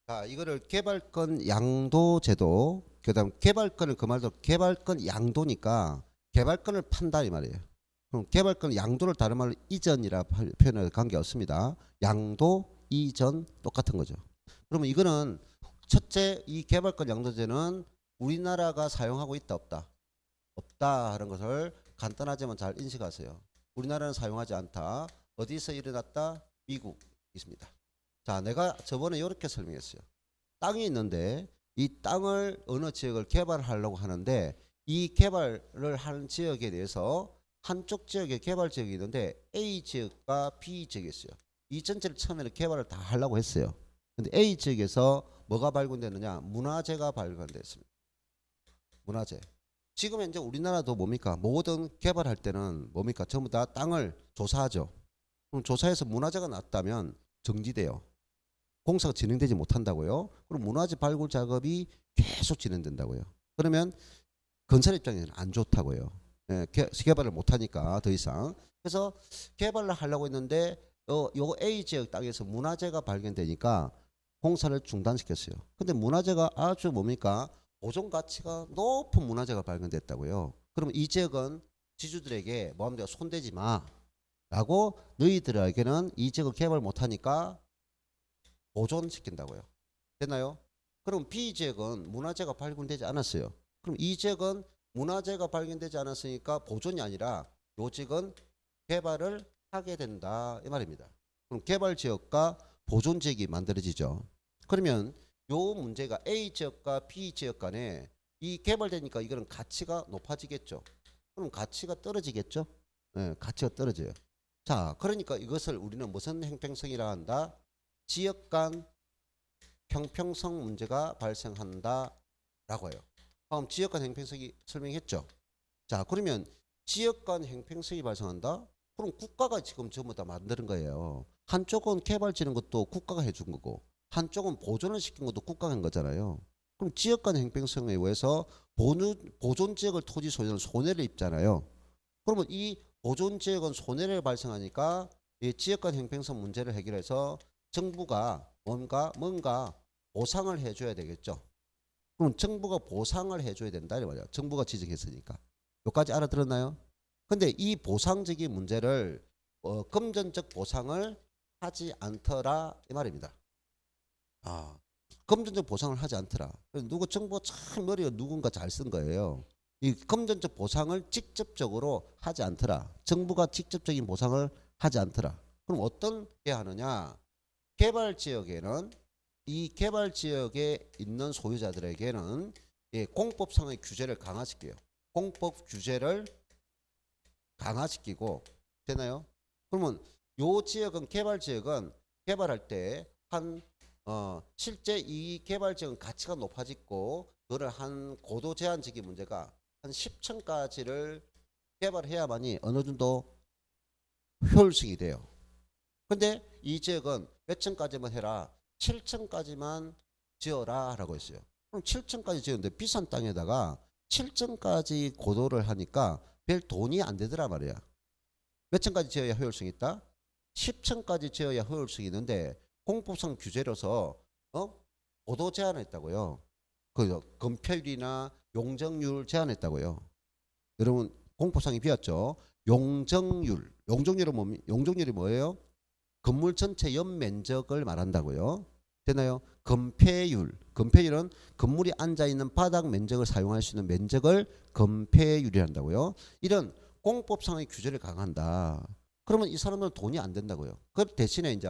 자, 이거를 개발권 양도 제도, 그다음 개발권을 그 말도 개발권 양도니까 개발권을 판다 이 말이에요. 그럼 개발권 양도를 다른 말로 이전이라 표현할 관계 없습니다. 양도, 이전 똑같은 거죠. 그러면 이거는 첫째 이 개발권 양도제는 우리나라가 사용하고 있다 없다? 없다 하는 것을 간단하지만 잘 인식하세요. 우리나라는 사용하지 않다. 어디서 일어났다? 미국 있습니다. 자, 내가 저번에 이렇게 설명했어요. 땅이 있는데 이 땅을 어느 지역을 개발하려고 하는데 이 개발을 하는 지역에 대해서 한쪽 지역에 개발 지역이 있는데 A 지역과 B 지역이 있어요. 이 전체를 처음에는 개발을 다 하려고 했어요. 근데 A 지역에서 뭐가 발견되느냐? 문화재가 발견됐습니다. 문화재. 지금 현재 우리나라도 뭡니까? 모든 개발할 때는 뭡니까? 전부 다 땅을 조사하죠. 그럼 조사해서 문화재가 났다면 정지돼요. 공사가 진행되지 못한다고요. 그럼 문화재 발굴 작업이 계속 진행된다고요. 그러면 건설 입장에는 안 좋다고요. 예, 개발을 못하니까 더 이상. 그래서 개발을 하려고 했는데 요 A 지역 땅에서 문화재가 발견되니까 공사를 중단시켰어요. 근데 문화재가 아주 뭡니까? 보존 가치가 높은 문화재가 발견됐다고요. 그러면 이 지역은 지주들에게 뭐하면 손대지 마라고 너희들에게는 이 지역을 개발 못하니까 보존시킨다고요. 됐나요? 그럼 B 지역은 문화재가 발견되지 않았어요. 그럼 이 지역은 문화재가 발견되지 않았으니까 보존이 아니라 요 지역은 개발을 하게 된다 이 말입니다. 그럼 개발 지역과 보존 지역이 만들어지죠. 그러면 요 문제가 A 지역과 B 지역 간에 이 개발되니까 이거는 가치가 높아지겠죠. 그럼 가치가 떨어지겠죠. 네, 가치가 떨어져요. 자, 그러니까 이것을 우리는 무슨 형평성이라 한다? 지역 간 형평성 문제가 발생한다라고 해요. 방금 지역 간 형평성이 설명했죠. 자, 그러면 지역 간 형평성이 발생한다? 그럼 국가가 지금 전부 다 만드는 거예요. 한쪽은 개발 지는 것도 국가가 해준 거고 한쪽은 보존을 시킨 것도 국가가 한 거잖아요. 그럼 지역 간 형평성에 의해서 보존 지역을 토지 소유자는 손해를 입잖아요. 그러면 이 보존 지역은 손해를 발생하니까 이 지역 간 형평성 문제를 해결해서 정부가 뭔가 보상을 해줘야 되겠죠. 그럼 정부가 보상을 해줘야 된다 이 말이야. 정부가 지정했으니까. 여기까지 알아들었나요? 근데 이 보상적인 문제를 금전적 보상을 하지 않더라 이 말입니다. 아, 금전적 보상을 하지 않더라. 누구 정부가 참 머리가 누군가 잘 쓴 거예요. 이 금전적 보상을 직접적으로 하지 않더라. 정부가 직접적인 보상을 하지 않더라. 그럼 어떤 게 하느냐? 개발 지역에는 이 개발 지역에 있는 소유자들에게는 공법상의 규제를 강화시켜요. 공법 규제를 강화시키고 되나요? 그러면 요 지역은 개발 지역은 개발할 때 한 실제 이 개발 지역은 가치가 높아지고 그거를 한 고도 제한적인 문제가 한 10층까지를 개발해야만이 어느 정도 효율성이 돼요. 근데 이 지역은 몇 층까지만 해라. 7층까지만 지어라 라고 했어요. 그럼 7층까지 지었는데 비싼 땅에다가 7층까지 고도를 하니까 별 돈이 안 되더라 말이야. 몇 층까지 지어야 효율성이 있다? 10층까지 지어야 효율성이 있는데 공법상 규제로서 고도 제한했다고요. 그 건폐율이나 용적률 제한했다고요. 여러분 공법상이 비었죠. 용적률이 뭐예요? 건물 전체 연면적을 말한다고요. 되나요? 건폐율은 건물이 앉아있는 바닥 면적을 사용할 수 있는 면적을 건폐율이란다고요. 이런 공법상의 규제를 강화한다. 그러면 이 사람들은 돈이 안 된다고요. 그 대신에 이제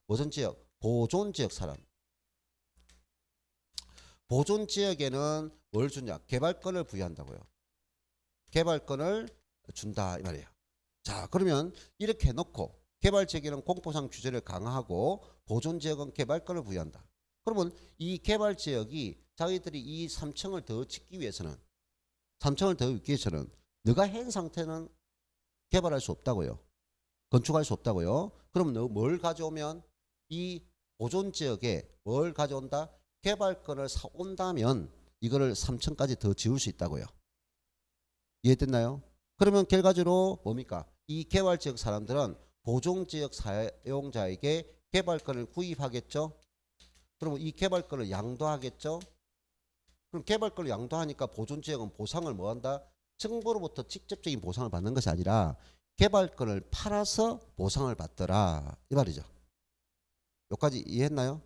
무슨 지역? 보존 지역 사람. 보존 지역에는 뭘 주냐? 개발권을 부여한다고요. 개발권을 준다 이 말이에요. 자, 그러면 이렇게 해놓고 개발 지역에는 공포상 규제를 강화하고 보존 지역은 개발권을 부여한다. 그러면 이 개발 지역이 자기들이 이 3층을 더 짓기 위해서는 3층을 더 짓기 위해서는 너가 한 상태는 개발할 수 없다고요. 건축할 수 없다고요. 그럼 너 뭘 가져오면 이 보존 지역에 뭘 가져온다? 개발권을 사온다면 이거를 3층까지 더 지을 수 있다고요. 이해됐나요? 그러면 결과적으로 뭡니까? 이 개발지역 사람들은 보존지역 사용자에게 개발권을 구입하겠죠? 그러면 이 개발권을 양도하겠죠. 그럼 개발권을 양도하니까 보존지역은 보상을 뭐한다? 정부로부터 직접적인 보상을 받는 것이 아니라 개발권을 팔아서 보상을 받더라 이 말이죠. 여기까지 이해했나요?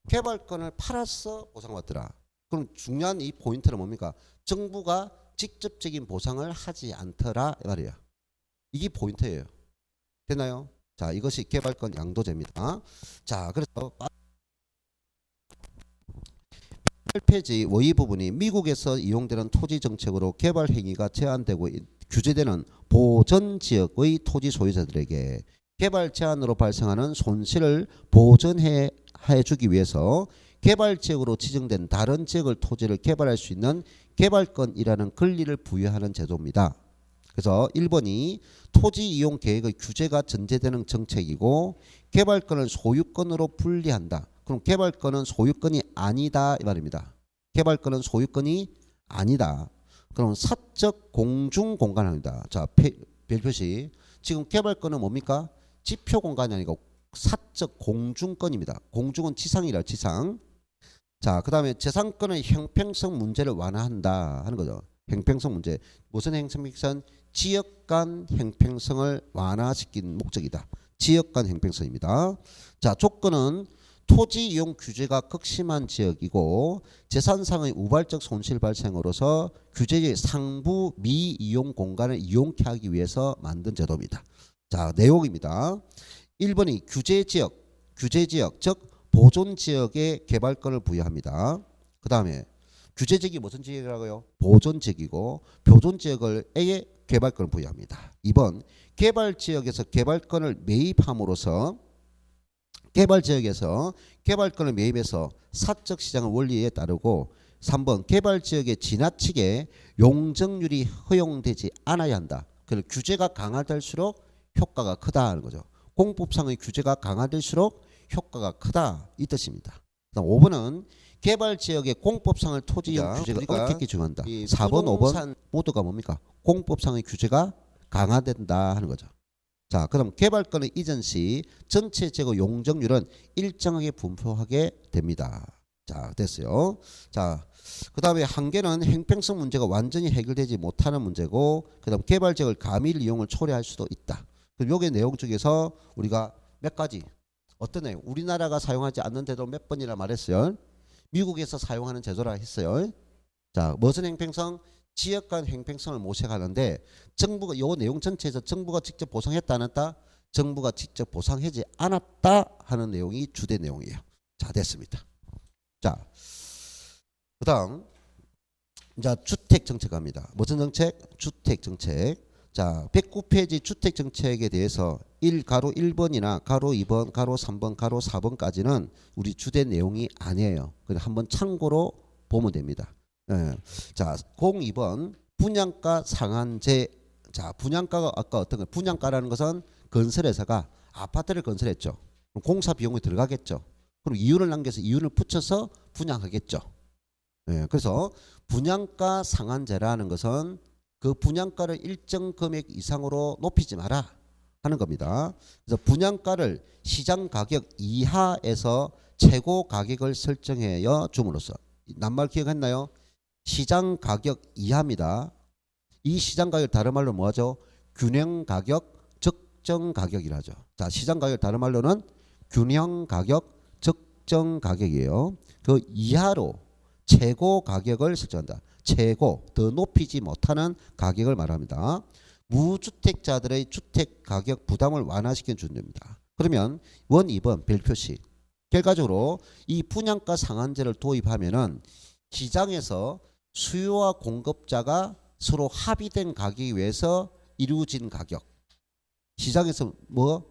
개발권을 팔아서 보상을 받더라. 그럼 중요한 이 포인트는 뭡니까? 정부가 직접적인 보상을 하지 않더라 이 말이에요. 이게 포인트예요. 됐나요? 자, 이것이 개발권 양도제입니다. 자, 그래서 8페이지 워이 부분이 미국에서 이용되는 토지 정책으로 개발 행위가 제한되고 규제되는 보전 지역의 토지 소유자들에게 개발 제한으로 발생하는 손실을 보전해 주기 위해서 개발 지역으로 지정된 다른 지역의 토지를 개발할 수 있는 개발권이라는 권리를 부여하는 제도입니다. 그래서 1번이 토지 이용 계획의 규제가 전제되는 정책이고 개발권을 소유권으로 분리한다. 그럼 개발권은 소유권이 아니다 이 말입니다. 개발권은 소유권이 아니다. 그럼 사적 공중 공간입니다. 자, 별표시. 지금 개발권은 뭡니까? 지표 공간이 아니고 사적 공중권입니다. 공중은 지상이라 지상. 자, 그다음에 재산권의 형평성 문제를 완화한다 하는 거죠. 형평성 문제. 무슨 형평성? 지역 간 형평성을 완화시킨 목적이다. 지역 간 형평성입니다. 자, 조건은 토지 이용 규제가 극심한 지역이고 재산상의 우발적 손실 발생으로서 규제의 상부 미이용 공간을 이용케 하기 위해서 만든 제도입니다. 자, 내용입니다. 1번이 규제지역 즉 보존지역에 개발권을 부여합니다. 그 다음에 규제지역이 무슨 지역이라고요? 보존지역이고 보존지역에 개발권을 부여합니다. 2번 개발지역에서 개발권을 매입함으로써 개발지역에서 개발권을 매입해서 사적 시장의 원리에 따르고 3번 개발지역에 지나치게 용적률이 허용되지 않아야 한다. 그래서 규제가 강화될수록 효과가 크다 하는 거죠. 공법상의 규제가 강화될수록 효과가 크다 이 뜻입니다. 5번은 개발지역의 공법상의 토지이용 규제가 엄격히 중요한다. 4번, 5번 모두가 뭡니까? 공법상의 규제가 강화된다 하는 거죠. 자, 그럼 개발권의 이전 시 전체 재고 용적률은 일정하게 분포하게 됩니다. 자, 됐어요. 자, 그 다음에 한계는 형평성 문제가 완전히 해결되지 못하는 문제고, 그 다음 개발지역을 가밀 이용을 초래할 수도 있다. 그럼 요게 내용 중에서 우리가 몇 가지 어떤 내용? 우리나라가 사용하지 않는데도 몇 번이나 말했어요. 미국에서 사용하는 제도라 했어요. 자, 무슨 형평성? 지역 간 형평성을 모색하는데 정부가 요 내용 전체에서 정부가 직접 보상했다 안 했다? 정부가 직접 보상하지 않았다 하는 내용이 주된 내용이에요. 자, 됐습니다. 자, 그다음 이제 주택 정책 갑니다. 무슨 정책? 주택 정책. 자, 109페이지 주택 정책에 대해서 1가로 1번이나 가로 2번, 가로 3번, 가로 4번까지는 우리 주된 내용이 아니에요. 그냥 한번 참고로 보면 됩니다. 예. 자, 02번 분양가 상한제. 자, 분양가가 아까 어떤 거? 분양가라는 것은 건설회사가 아파트를 건설했죠. 그럼 공사 비용이 들어가겠죠. 그럼 이윤을 남겨서 이윤을 붙여서 분양하겠죠. 예. 그래서 분양가 상한제라는 것은 그 분양가를 일정 금액 이상으로 높이지 마라 하는 겁니다. 그래서 분양가를 시장 가격 이하에서 최고 가격을 설정하여 줌으로써, 낱말 기억했나요? 시장 가격 이하입니다. 이 시장 가격 다른 말로 뭐하죠? 균형 가격, 적정 가격이라죠. 자, 시장 가격 다른 말로는 균형 가격, 적정 가격이에요. 그 이하로 최고 가격을 설정한다. 최고, 더 높이지 못하는 가격을 말합니다. 무주택자들의 주택 가격 부담을 완화시키는 준비입니다. 그러면 1, 2번 별표시. 결과적으로 이 분양가 상한제를 도입하면은 시장에서 수요와 공급자가 서로 합의된 가격에 의해서 이루어진 가격. 시장에서 뭐?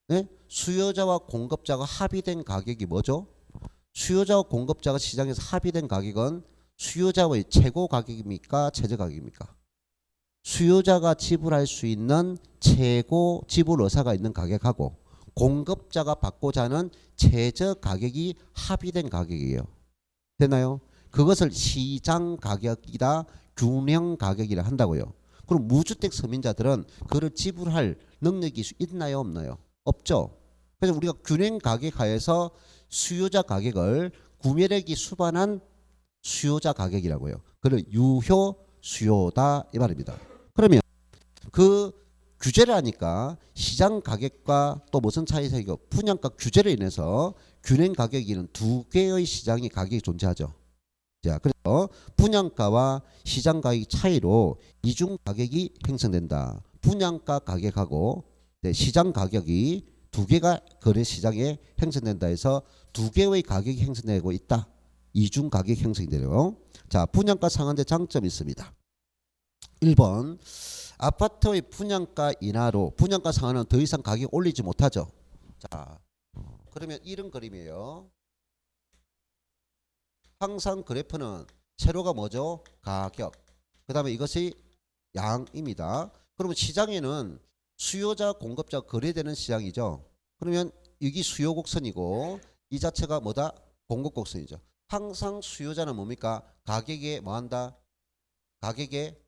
네? 수요자와 공급자가 합의된 가격이 뭐죠? 수요자와 공급자가 시장에서 합의된 가격은 수요자의 최고 가격입니까? 최저 가격입니까? 수요자가 지불할 수 있는 최고 지불 의사가 있는 가격하고 공급자가 받고자 하는 최저 가격이 합의된 가격이에요. 됐나요? 그것을 시장 가격이다, 균형 가격이라 한다고요. 그럼 무주택 서민자들은 그를 지불할 능력이 있나요, 없나요? 없죠. 그래서 우리가 균형 가격 하에서 수요자 가격을 구매력이 수반한 수요자 가격이라고요. 그걸 유효 수요다 이 말입니다. 그러면 그 규제를 하니까 시장 가격과 또 무슨 차이가 있고 분양가 규제로 인해서 균형 가격이는 두 개의 시장의 가격이 존재하죠. 자, 그래서 분양가와 시장 가격 차이로 이중 가격이 형성된다. 분양가 가격하고 시장 가격이 두 개가 거래 시장에 형성된다 해서 두 개의 가격이 형성되고 있다. 이중 가격 형성이 되요. 자, 분양가 상한제 장점이 있습니다. 1번 아파트의 분양가 인하로 분양가 상한은 더 이상 가격 올리지 못하죠. 자, 그러면 이런 그림이에요. 항상 그래프는 세로가 뭐죠? 가격. 그 다음에 이것이 양입니다. 그러면 시장에는 수요자 공급자 거래되는 시장이죠. 그러면 여기 수요 곡선이고 이 자체가 뭐다? 공급 곡선이죠. 항상 수요자는 뭡니까? 가격에 뭐한다? 가격에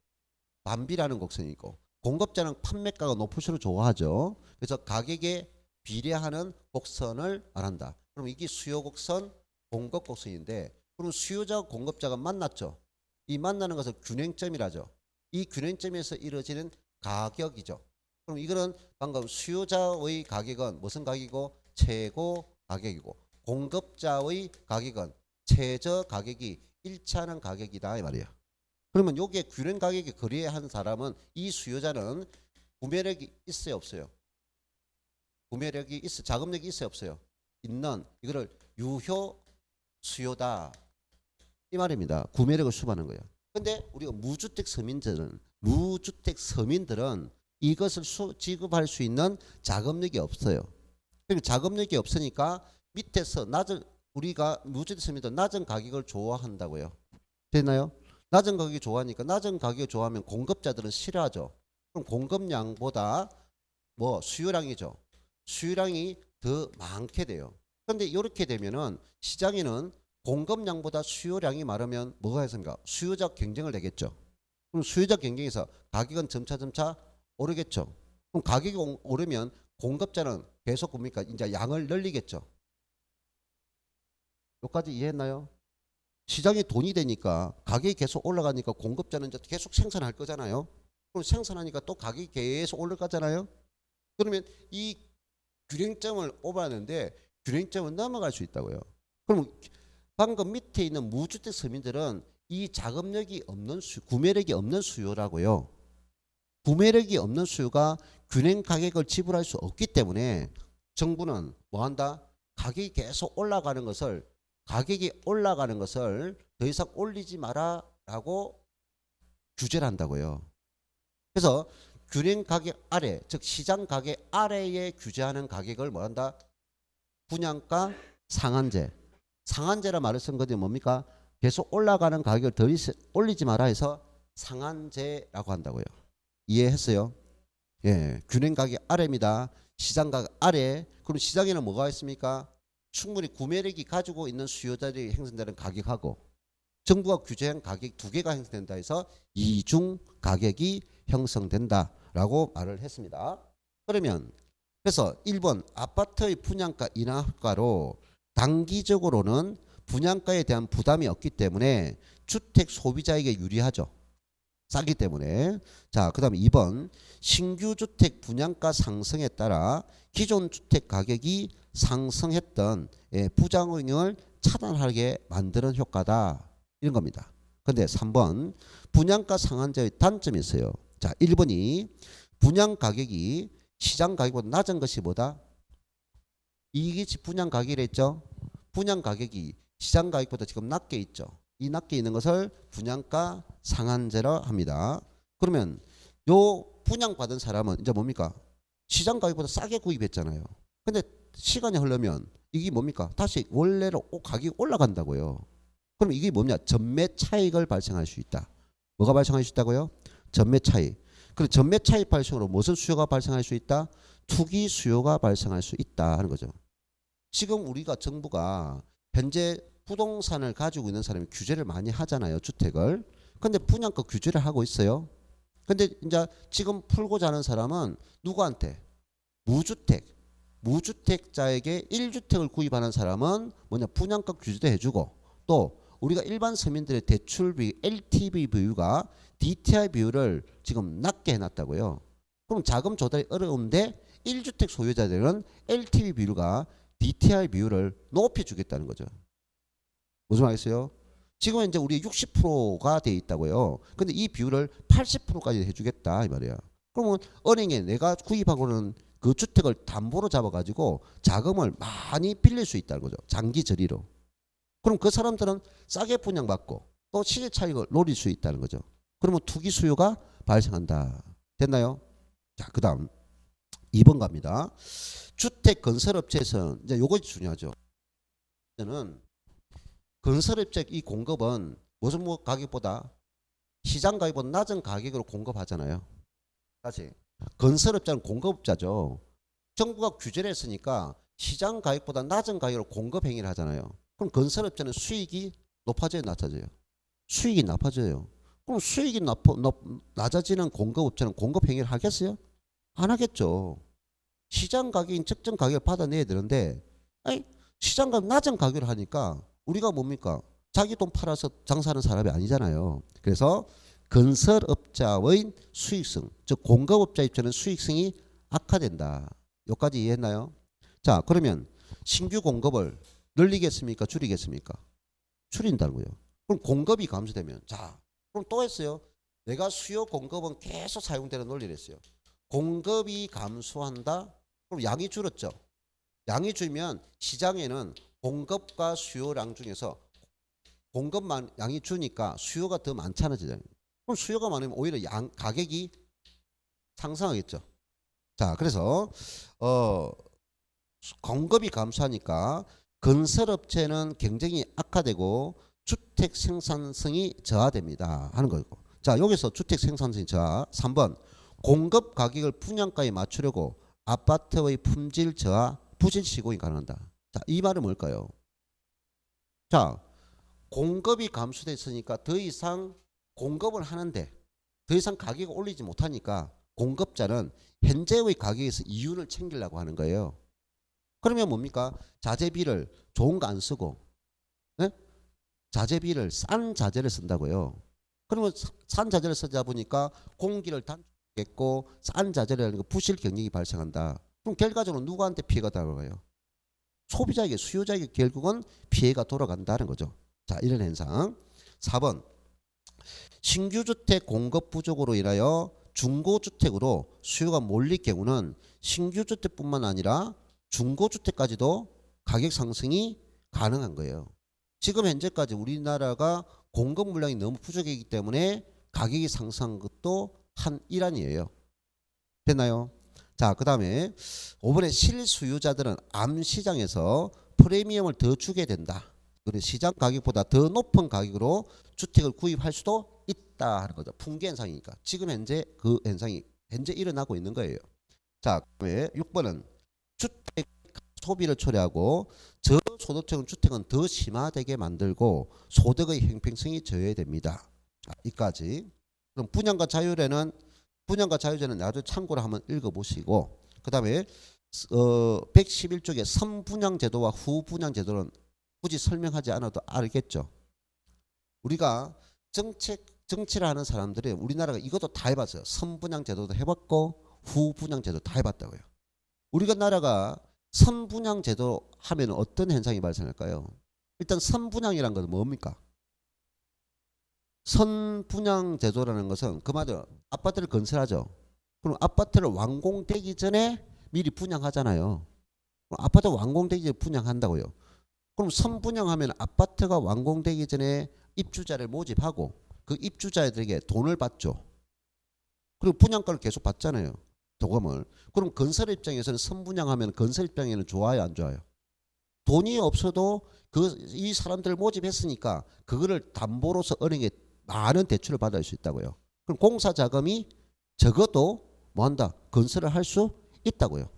반비라는 곡선이고 공급자는 판매가가 높을수록 좋아하죠. 그래서 가격에 비례하는 곡선을 말한다. 그럼 이게 수요 곡선, 공급 곡선인데 그럼 수요자 공급자가 만났죠. 이 만나는 것을 균형점이라죠. 이 균형점에서 이루어지는 가격이죠. 그럼 이거는 방금 수요자의 가격은 무슨 가격이고 최고 가격이고 공급자의 가격은 최저 가격이 일치하는 가격이다 이 말이에요. 그러면 여기에 균형 가격에 거래하는 사람은 이 수요자는 구매력이 있어요 없어요? 구매력이 있어, 자금력이 있어요 없어요? 있는 이거를 유효 수요다 이 말입니다. 구매력을 수반하는 거예요. 근데 우리가 무주택 서민들은 이것을 지급할 수 있는 자금력이 없어요. 그러니까 자금력이 없으니까 밑에서 우리가 무주택 서민들 낮은 가격을 좋아한다고요. 되나요? 낮은 가격이 좋아하니까 낮은 가격을 좋아하면 공급자들은 싫어하죠. 그럼 공급량보다 수요량이죠. 수요량이 더 많게 돼요. 그런데 이렇게 되면은 시장에는 공급량보다 수요량이 많으면 뭐가 있습니까? 수요자 경쟁을 내겠죠. 그럼 수요자 경쟁에서 가격은 점차 오르겠죠. 그럼 가격이 오르면 공급자는 계속 뭡니까? 이제 양을 늘리겠죠. 여기까지 이해했나요? 시장에 돈이 되니까 가격이 계속 올라가니까 공급자는 이제 계속 생산할 거잖아요. 그럼 생산하니까 또 가격이 계속 올라가잖아요. 그러면 이 균형점을 오버하는데 균형점을 넘어갈 수 있다고요. 그럼 방금 밑에 있는 무주택 서민들은 이 자금력이 없는 구매력이 없는 수요라고요. 구매력이 없는 수요가 균형 가격을 지불할 수 없기 때문에 정부는 뭐한다? 가격이 계속 올라가는 것을 더 이상 올리지 마라 라고 규제를 한다고요. 그래서 균형 가격 아래, 즉 시장 가격 아래에 규제하는 가격을 뭐한다? 분양가 상한제. 상한제라 말을 쓴 것이 뭡니까? 계속 올라가는 가격을 더 이상 올리지 마라 해서 상한제라고 한다고요. 이해했어요? 예, 균형 가격 아래입니다. 시장 가격 아래. 그럼 시장에는 뭐가 있습니까? 충분히 구매력이 가지고 있는 수요자들이 형성되는 가격하고 정부가 규제한 가격 두 개가 형성된다 해서 이중 가격이 형성된다라고 말을 했습니다. 그러면 그래서 1번 아파트의 분양가 인하 효과로 단기적으로는 분양가에 대한 부담이 없기 때문에 주택 소비자에게 유리하죠. 싸기 때문에. 자, 그 다음에 2번 신규 주택 분양가 상승에 따라 기존 주택 가격이 상승했던 부작용을 차단하게 만드는 효과다. 이런 겁니다. 근데 3번 분양가 상한제의 단점이 있어요. 자, 1번이 분양 가격이 시장 가격보다 낮은 것이 뭐다? 이게 분양 가격이랬죠. 분양 가격이 시장 가격보다 지금 낮게 있죠. 이 낮게 있는 것을 분양가 상한제라 합니다. 그러면 요 분양받은 사람은 이제 뭡니까? 시장 가격보다 싸게 구입했잖아요. 근데 시간이 흐르면 이게 뭡니까? 다시 원래로 가격이 올라간다고요. 그럼 이게 뭐냐? 전매 차익을 발생할 수 있다. 뭐가 발생할 수 있다고요? 전매 차익. 그럼 전매 차익 발생으로 무슨 수요가 발생할 수 있다? 투기 수요가 발생할 수 있다 하는 거죠. 지금 우리가 정부가 현재 부동산을 가지고 있는 사람이 규제를 많이 하잖아요. 주택을. 근데 분양가 규제를 하고 있어요. 근데 이제 지금 풀고자 하는 사람은 누구한테? 무주택. 무주택자에게 1주택을 구입하는 사람은 뭐냐 분양가 규제도 해주고 또 우리가 일반 서민들의 대출비 LTV 비율과 DTI 비율을 지금 낮게 해놨다고요. 그럼 자금 조달이 어려운데 1주택 소유자들은 LTV 비율과 DTI 비율을 높여주겠다는 거죠. 무슨 말이겠어요? 지금 이제 우리 60%가 돼 있다고요. 근데 이 비율을 80%까지 해주겠다 이 말이야. 그러면 은행에 내가 구입하고는 그 주택을 담보로 잡아가지고 자금을 많이 빌릴 수 있다는 거죠. 장기 저리로. 그럼 그 사람들은 싸게 분양받고 또 시세 차익을 노릴 수 있다는 거죠. 그러면 투기 수요가 발생한다. 됐나요? 자, 그 다음 2번 갑니다. 주택 건설업체에서는 이제 요것이 중요하죠. 저는 건설업체 이 공급은 무슨 가격보다 시장 가격보다 낮은 가격으로 공급하잖아요. 다시 건설업자는 공급업자죠. 정부가 규제를 했으니까 시장 가격보다 낮은 가격으로 공급 행위를 하잖아요. 그럼 건설업자는 수익이 높아져요, 낮아져요? 수익이 나빠져요. 그럼 수익이 낮아지는 공급업체는 공급 행위를 하겠어요? 안 하겠죠. 시장 가격인 적정 가격을 받아내야 되는데 아니, 시장 가격 낮은 가격을 하니까 우리가 뭡니까? 자기 돈 팔아서 장사하는 사람이 아니잖아요. 그래서 건설업자의 수익성, 즉 공급업자 입장에는 수익성이 악화된다. 여기까지 이해했나요? 자, 그러면 신규 공급을 늘리겠습니까? 줄이겠습니까? 줄인다고요. 그럼 공급이 감소되면 자, 그럼 또 했어요. 내가 수요 공급은 계속 사용되는 논리를 했어요. 공급이 감소한다? 그럼 양이 줄었죠. 양이 줄면 시장에는 공급과 수요량 중에서 공급만 양이 주니까 수요가 더 많잖아요. 그럼 수요가 많으면 오히려 가격이 상승하겠죠. 자, 그래서 공급이 감소하니까 건설업체는 경쟁이 악화되고 주택 생산성이 저하됩니다 하는 거고. 자, 여기서 주택 생산성이 저하. 3번 공급 가격을 분양가에 맞추려고 아파트의 품질 저하, 부실 시공이 가능하다. 자, 이 말은 뭘까요? 자, 공급이 감소됐으니까 더 이상 공급을 하는데 더 이상 가격을 올리지 못하니까 공급자는 현재의 가격에서 이윤을 챙기려고 하는 거예요. 그러면 뭡니까? 자재비를 좋은 거 안 쓰고 네? 자재비를 싼 자재를 쓴다고요. 그러면 싼 자재를 쓰다 보니까 공기를 단축했고 싼 자재라는 거 부실 경쟁이 발생한다. 그럼 결과적으로 누구한테 피해가 돌아가요? 소비자에게, 수요자에게 결국은 피해가 돌아간다는 거죠. 자, 이런 현상. 4번 신규주택 공급 부족으로 인하여 중고주택으로 수요가 몰릴 경우는 신규주택뿐만 아니라 중고주택까지도 가격 상승이 가능한 거예요. 지금 현재까지 우리나라가 공급 물량이 너무 부족이기 때문에 가격이 상승한 것도 한 일환이에요. 됐나요? 자, 그 다음에 5번에 실수요자들은 암시장에서 프리미엄을 더 주게 된다. 그리고 시장 가격보다 더 높은 가격으로 주택을 구입할 수도 있다 하는 거죠. 풍기 현상이니까. 지금 현재 그 현상이 현재 일어나고 있는 거예요. 자, 그다음에 6번은 주택 소비를 초래하고 저소득층 주택은 더 심화되게 만들고 소득의 형평성이 저해됩니다. 자, 이까지. 그럼 분양가 자유제는 나도 참고로 한번 읽어보시고 그 다음에 111쪽에 선분양제도와 후분양제도는 굳이 설명하지 않아도 알겠죠. 우리가 정치를 하는 사람들이 우리나라가 이것도 다 해봤어요. 선분양제도도 해봤고 후분양제도 다 해봤다고요. 우리가 나라가 선분양제도 하면 어떤 현상이 발생할까요? 일단 선분양이란 것은 뭡니까? 선분양제도라는 것은 그 말대로 아파트를 건설하죠. 그럼 아파트를 완공되기 전에 미리 분양하잖아요. 아파트 완공되기 전에 분양한다고요. 그럼 선분양하면 아파트가 완공되기 전에 입주자를 모집하고 그 입주자들에게 돈을 받죠. 그리고 분양가를 계속 받잖아요. 도금을. 그럼 건설 입장에서는 선분양하면 건설 입장에는 좋아요, 안 좋아요? 돈이 없어도 이 사람들을 모집했으니까 그거를 담보로서 은행에 많은 대출을 받을 수 있다고요. 그럼 공사 자금이 적어도 뭐한다? 건설을 할 수 있다고요.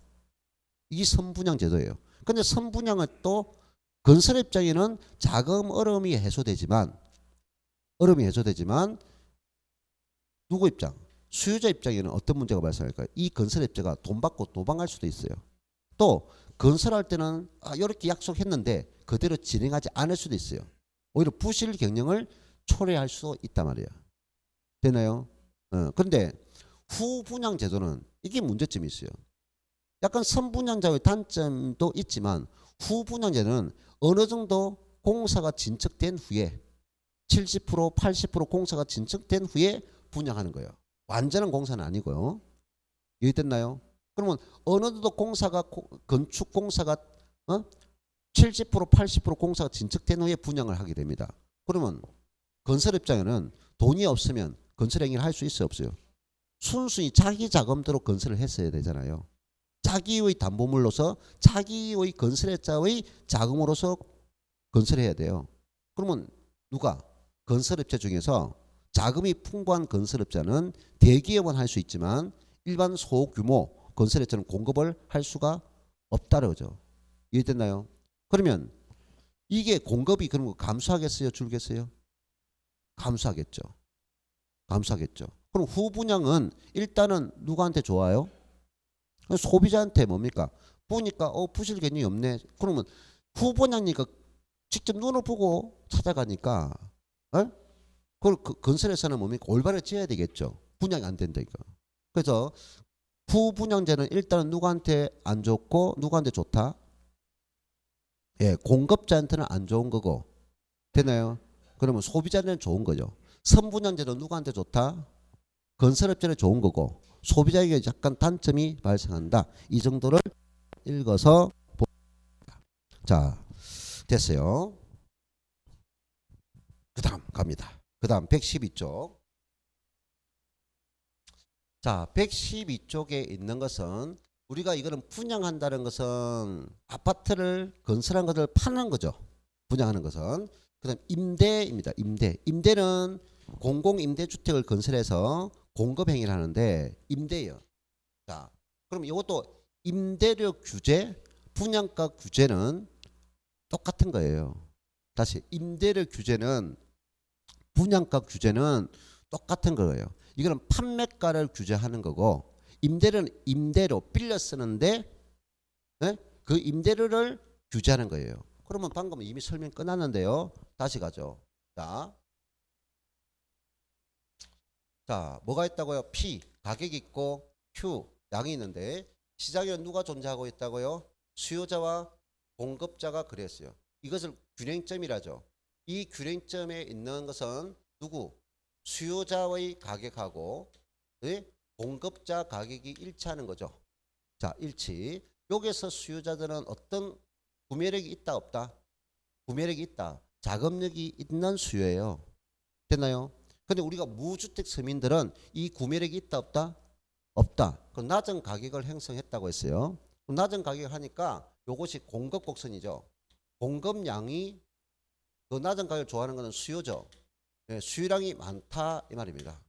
이 선분양 제도예요. 근데 선분양은 또 건설 입장에는 자금 어려움이 해소되지만 누구 입장? 수요자 입장에는 어떤 문제가 발생할까요? 이 건설 업체가 돈 받고 도망갈 수도 있어요. 또 건설할 때는 이렇게 약속했는데 그대로 진행하지 않을 수도 있어요. 오히려 부실 경영을 초래할 수도 있단 말이에요. 되나요? 그런데 후분양 제도는 이게 문제점이 있어요. 약간 선분양자의 단점도 있지만 후분양제는 어느 정도 공사가 진척된 후에 70% 80% 공사가 진척된 후에 분양하는 거예요. 완전한 공사는 아니고요. 이해됐나요? 그러면 어느 정도 공사가 건축 공사가 70% 80% 공사가 진척된 후에 분양을 하게 됩니다. 그러면 건설 입장에는 돈이 없으면 건설 행위를 할 수 있어요, 없어요? 순수히 자기 자금대로 건설을 했어야 되잖아요. 자기의 담보물로서 자기의 건설업자의 자금으로서 건설해야 돼요. 그러면 누가? 건설업체 중에서 자금이 풍부한 건설업자는 대기업은 할 수 있지만 일반 소규모 건설업체는 공급을 할 수가 없다는 거죠. 이해됐나요? 그러면 이게 공급이 그런 거 감소하겠어요? 줄겠어요? 감소하겠죠. 감소하겠죠. 그럼 후분양은 일단은 누구한테 좋아요? 소비자한테 뭡니까? 보니까 부실 개념이 없네. 그러면 후분양이니까 직접 눈을 보고 찾아가니까 그걸 건설에서는 뭡니까? 올바르게 지어야 되겠죠. 분양이 안 된다니까. 그래서 후분양제는 일단은 누구한테 안 좋고 누구한테 좋다? 예, 공급자한테는 안 좋은 거고. 되나요? 그러면 소비자한테는 좋은 거죠. 선분양제는 누구한테 좋다? 건설업체는 좋은 거고 소비자에게 약간 단점이 발생한다. 이 정도를 읽어서 자, 됐어요. 그 다음 갑니다. 그 다음 112쪽. 자, 112쪽에 있는 것은 우리가 이거는 분양한다는 것은 아파트를 건설한 것을 파는 거죠. 분양하는 것은. 그 다음 임대입니다. 임대. 임대는 공공임대주택을 건설해서 공급행위를 하는데 임대예요. 자, 그럼 이것도 임대료 규제, 분양가 규제는 똑같은 거예요. 다시 임대료 규제는 분양가 규제는 똑같은 거예요. 이거는 판매가를 규제하는 거고 임대료는 임대료 빌려 쓰는데 그 임대료를 규제하는 거예요. 그러면 방금 이미 설명 끝났는데요. 다시 가죠. 자, 뭐가 있다고요? P 가격이 있고 Q 양이 있는데 시장에는 누가 존재하고 있다고요? 수요자와 공급자가 그랬어요. 이것을 균형점이라죠. 이 균형점에 있는 것은 누구? 수요자의 가격하고 공급자 가격이 일치하는 거죠. 자, 일치. 여기서 수요자들은 어떤 구매력이 있다 없다? 구매력이 있다. 자금력이 있는 수요예요. 됐나요? 근데 우리가 무주택 서민들은 이 구매력이 있다 없다? 없다. 그 낮은 가격을 형성했다고 했어요. 낮은 가격을 하니까 이것이 공급 곡선이죠. 공급량이 그 낮은 가격을 좋아하는 것은 수요죠. 수요량이 많다 이 말입니다.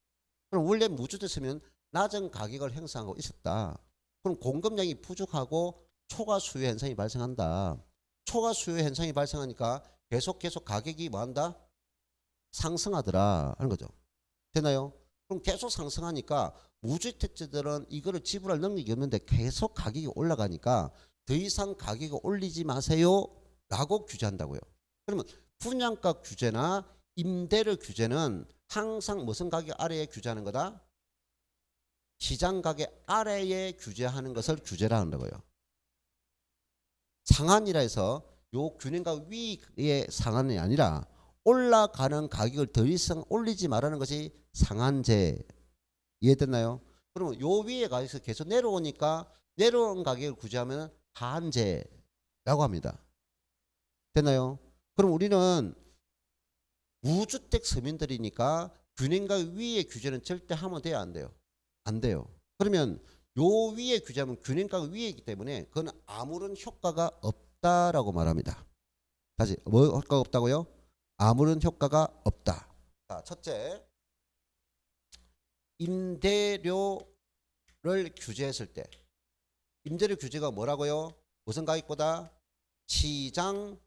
그럼 원래 무주택 서민은 낮은 가격을 형성하고 있었다. 그럼 공급량이 부족하고 초과 수요 현상이 발생한다. 초과 수요 현상이 발생하니까 계속 가격이 뭐한다? 상승하더라 하는 거죠. 되나요? 그럼 계속 상승하니까 무주택자들은 이거를 지불할 능력이 없는데 계속 가격이 올라가니까 더 이상 가격을 올리지 마세요 라고 규제한다고요. 그러면 분양가 규제나 임대료 규제는 항상 무슨 가격 아래에 규제하는 거다? 시장 가격 아래에 규제하는 것을 규제라 한다고요. 상한이라 해서 요 균형가 위의 상한이 아니라 올라가는 가격을 더 이상 올리지 말라는 것이 상한제. 이해됐나요? 그러면 요 위에 가격에서 계속 내려오니까 내려온 가격을 규제하면 하한제라고 합니다. 됐나요? 그럼 우리는 무주택 서민들이니까 균형가 위의 규제는 절대 하면 돼요, 안 돼요? 안 돼요. 그러면 요 위에 규제하면 균형가 위에 있기 때문에 그건 아무런 효과가 없다라고 말합니다. 다시 뭐 효과가 없다고요? 아무런 효과가 없다. 자, 첫째, 임대료를 규제했을 때 임대료 규제가 뭐라고요? 무슨 가격보다? 시장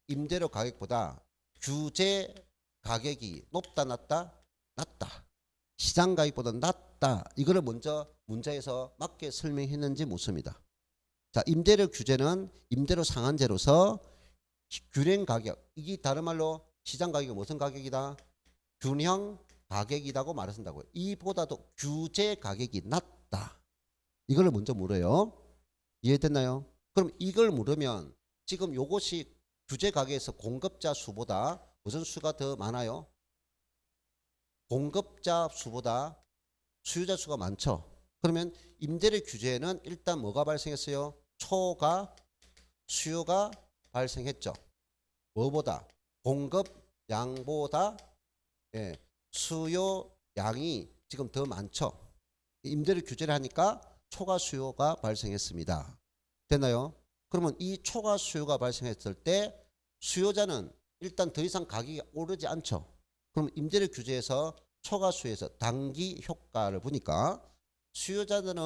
임대료 가격보다 규제 가격이 높다 낮다? 낮다. 시장 가격보다 낮다. 이거를 먼저 문제에서 맞게 설명했는지 묻습니다. 자, 임대료 규제는 임대료 상한제로서 균형 가격, 이게 다른 말로 시장 가격이 무슨 가격이다? 균형 가격이라고 말을 쓴다고요. 이보다도 규제 가격이 낮다. 이걸 먼저 물어요. 이해됐나요? 그럼 이걸 물으면 지금 요것이 규제 가격에서 공급자 수보다 무슨 수가 더 많아요? 공급자 수보다 수요자 수가 많죠. 그러면 임대료 규제에는 일단 뭐가 발생했어요? 초과 수요가 발생했죠. 뭐보다? 공급량보다 예, 수요량이 지금 더 많죠. 임대료 규제를 하니까 초과 수요가 발생했습니다. 됐나요? 그러면 이 초과 수요가 발생했을 때 수요자는 일단 더 이상 가격이 오르지 않죠. 그럼 임대료 규제에서 초과 수요에서 단기 효과를 보니까 수요자들은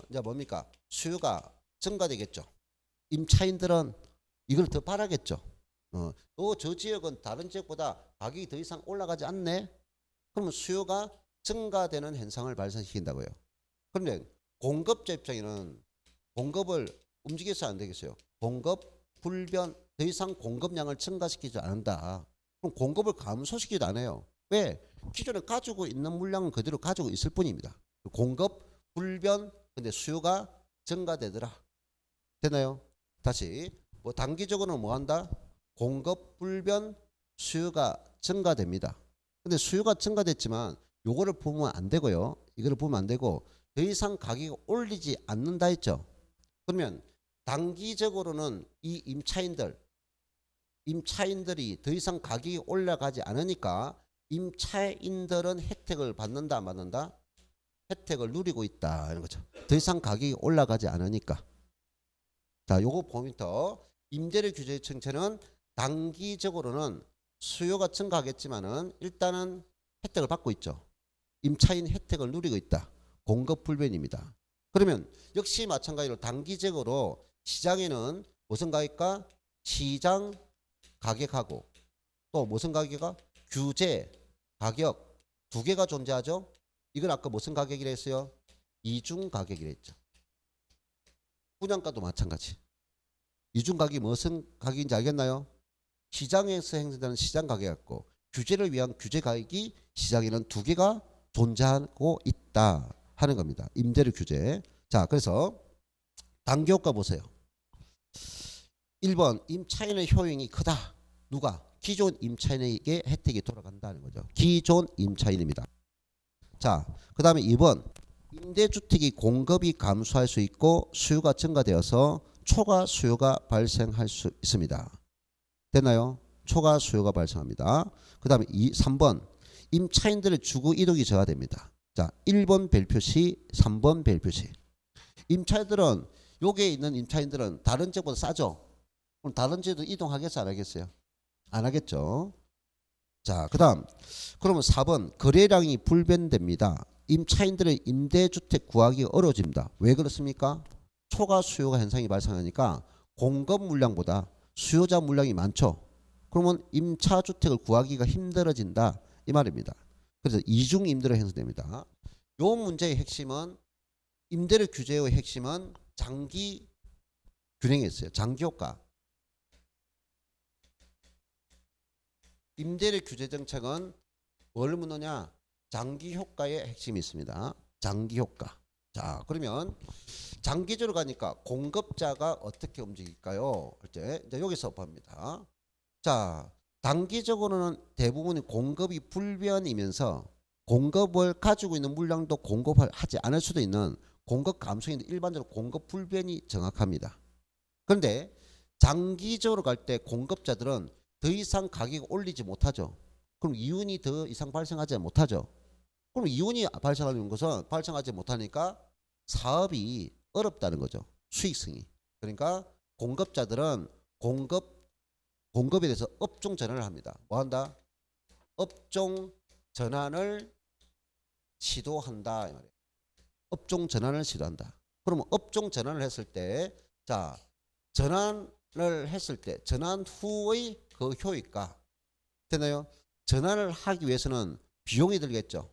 이제 뭡니까? 수요가 증가되겠죠. 임차인들은 이걸 더 바라겠죠. 저 지역은 다른 지역보다 가격이 더 이상 올라가지 않네. 그러면 수요가 증가되는 현상을 발생시킨다고요. 그런데 공급자 입장에는 공급을 움직여서 안 되겠어요. 공급 불변, 더 이상 공급량을 증가시키지 않는다. 그럼 공급을 감소시키지도 않아요. 왜? 기존에 가지고 있는 물량은 그대로 가지고 있을 뿐입니다. 공급 불변, 근데 수요가 증가되더라. 되나요? 다시 뭐 단기적으로는 뭐 한다? 공급 불변, 수요가 증가됩니다. 근데 수요가 증가됐지만 요거를 보면 안 되고요. 이거를 보면 안 되고 더 이상 가격이 올리지 않는다 했죠. 그러면 단기적으로는 이 임차인들이 더 이상 가격이 올라가지 않으니까 임차인들은 혜택을 받는다 안 받는다? 혜택을 누리고 있다 이런 거죠. 더 이상 가격이 올라가지 않으니까. 자, 요거 포인터. 임대료 규제 정책은 단기적으로는 수요가 증가하겠지만은 일단은 혜택을 받고 있죠. 임차인 혜택을 누리고 있다. 공급 불변입니다. 그러면 역시 마찬가지로 단기적으로 시장에는 무슨 가격과 시장 가격하고 또 무슨 가격과 규제 가격 두 개가 존재하죠. 이걸 아까 무슨 가격이라 했어요? 이중 가격이라 했죠. 분양가도 마찬가지. 이중 가격이 무슨 가격인지 알겠나요? 시장에서 행사되는 시장 가격이었고 규제를 위한 규제 가격이 시장에는 두 개가 존재하고 있다 하는 겁니다. 임대료 규제. 자, 그래서 단기 효과 보세요. 1번 임차인의 효용이 크다. 누가? 기존 임차인에게 혜택이 돌아간다는 거죠. 기존 임차인입니다. 자, 그 다음에 2번 임대주택이 공급이 감소할 수 있고 수요가 증가되어서 초과 수요가 발생할 수 있습니다. 됐나요? 초과 수요가 발생합니다. 그 다음에 3번 임차인들의 주거 이동이 저하됩니다. 자, 1번 별표시 3번 별표시. 임차인들은 여기에 있는 임차인들은 다른 지역보다 싸죠. 그럼 다른 지역도 이동하겠어요 안 하겠어요? 안 하겠죠. 자, 그 다음 그러면 4번 거래량이 불변됩니다. 임차인들의 임대주택 구하기 어려워집니다. 왜 그렇습니까? 초과 수요가 현상이 발생하니까 공급 물량보다 수요자 물량이 많죠. 그러면 임차주택을 구하기가 힘들어진다 이 말입니다. 그래서 이중 임대료 형성됩니다. 요 문제의 핵심은 임대료 규제의 핵심은 장기 균형에 있어요. 장기 효과. 임대료 규제 정책은 뭘 묻느냐? 장기 효과의 핵심이 있습니다. 장기 효과. 자, 그러면 장기적으로 가니까 공급자가 어떻게 움직일까요? 이제 여기서 봅니다. 자, 단기적으로는 대부분이 공급이 불변이면서 공급을 가지고 있는 물량도 공급을 하지 않을 수도 있는 공급 감소인데 일반적으로 공급 불변이 정확합니다. 그런데 장기적으로 갈 때 공급자들은 더 이상 가격을 올리지 못하죠. 그럼 이윤이 더 이상 발생하지 못하죠. 그럼 이윤이 발생하는 것은 발생하지 못하니까 사업이 어렵다는 거죠. 수익성이. 그러니까 공급자들은 공급에 대해서 업종 전환을 합니다. 뭐 한다? 업종 전환을 시도한다. 이 말이에요. 업종 전환을 시도한다. 그러면 업종 전환을 했을 때, 자, 전환을 했을 때, 전환 후의 그 효익과, 되나요? 전환을 하기 위해서는 비용이 들겠죠.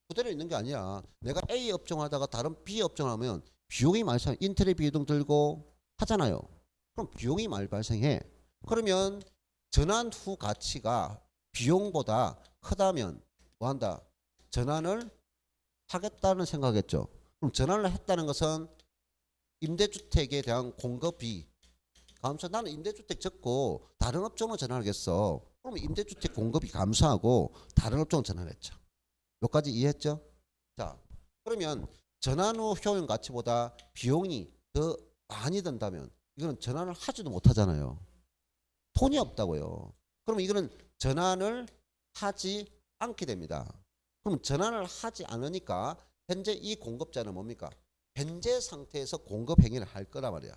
그대로 있는 게 아니라 내가 A 업종 하다가 다른 B 업종 하면 비용이 많이 발생. 인터넷 비용 들고 하잖아요. 그럼 비용이 많이 발생해. 그러면 전환 후 가치가 비용보다 크다면 뭐한다? 전환을 하겠다는 생각했죠. 그럼 전환을 했다는 것은 임대주택에 대한 공급이 감소. 나는 임대주택 적고 다른 업종으로 전환하겠어. 그럼 임대주택 공급이 감소하고 다른 업종으로 전환했죠. 여기까지 이해했죠? 자, 그러면 전환 후 효용 가치보다 비용이 더 많이 든다면 이거는 전환을 하지도 못하잖아요. 돈이 없다고요. 그럼 이거는 전환을 하지 않게 됩니다. 그럼 전환을 하지 않으니까 현재 이 공급자는 뭡니까? 현재 상태에서 공급 행위를 할 거란 말이야.